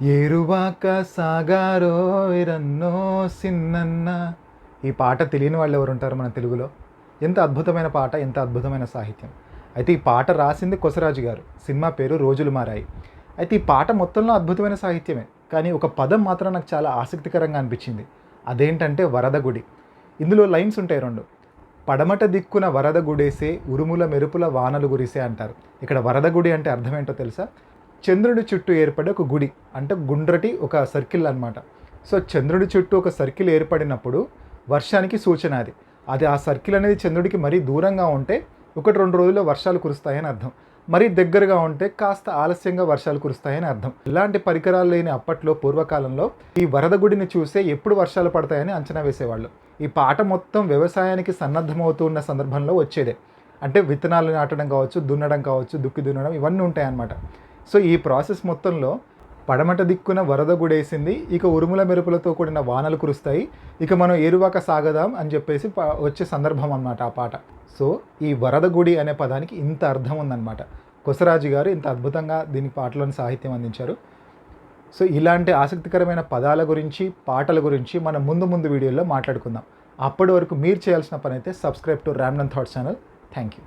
ఏరువాక సాగారోయ్ రన్నో సిన్నన్న. ఈ పాట తెలియని వాళ్ళు ఎవరు ఉంటారు మన తెలుగులో? ఎంత అద్భుతమైన పాట, ఎంత అద్భుతమైన సాహిత్యం. అయితే ఈ పాట రాసింది కొసరాజు గారు. సినిమా పేరు రోజులు మారాయి. అయితే ఈ పాట మొత్తంలో అద్భుతమైన సాహిత్యమే, కానీ ఒక పదం మాత్రం నాకు చాలా ఆసక్తికరంగా అనిపించింది. అదేంటంటే వరద గుడి. ఇందులో లైన్స్ ఉంటాయి రెండు. పడమట దిక్కున వరద గుడేసే, ఉరుముల మెరుపుల వానలు గురిసే అంటారు. ఇక్కడ వరద గుడి అంటే అర్థం ఏంటో తెలుసా? చంద్రుడి చుట్టూ ఏర్పడే ఒక గుడి, అంటే గుండ్రటి ఒక సర్కిల్ అనమాట. సో చంద్రుడి చుట్టూ ఒక సర్కిల్ ఏర్పడినప్పుడు వర్షానికి సూచన అది. అది ఆ సర్కిల్ అనేది చంద్రుడికి మరీ దూరంగా ఉంటే 1-2 రోజుల్లో వర్షాలు కురుస్తాయని అర్థం. మరీ దగ్గరగా ఉంటే కాస్త ఆలస్యంగా వర్షాలు కురుస్తాయని అర్థం. ఇలాంటి పరికరాలు లేని అప్పట్లో, పూర్వకాలంలో ఈ వరద గుడిని చూసే ఎప్పుడు వర్షాలు పడతాయని అంచనా వేసేవాళ్ళు. ఈ పాట మొత్తం వ్యవసాయానికి సన్నద్ధమవుతున్న సందర్భంలో వచ్చేదే. అంటే విత్తనాలు నాటడం కావచ్చు, దున్నడం కావచ్చు, దుక్కి దున్నడం, ఇవన్నీ ఉంటాయన్నమాట. సో ఈ ప్రాసెస్ మొత్తంలో పడమట దిక్కున వరద గుడేసింది, ఇక ఉరుముల మెరుపులతో కూడిన వానలు కురుస్తాయి, ఇక మనం ఏరువాక సాగదాం అని చెప్పేసి వచ్చే సందర్భం అన్నమాట ఆ పాట. సో ఈ వరద గుడి అనే పదానికి ఇంత అర్థం ఉందన్నమాట. కొసరాజు గారు ఇంత అద్భుతంగా దీని పాటలోని సాహిత్యం అందించారు. సో ఇలాంటి ఆసక్తికరమైన పదాల గురించి, పాటల గురించి మనం ముందు వీడియోలో మాట్లాడుకుందాం. అప్పటి వరకు మీరు చేయాల్సిన పని అయితే subscribe to Ramnan thoughts channel. Thank you.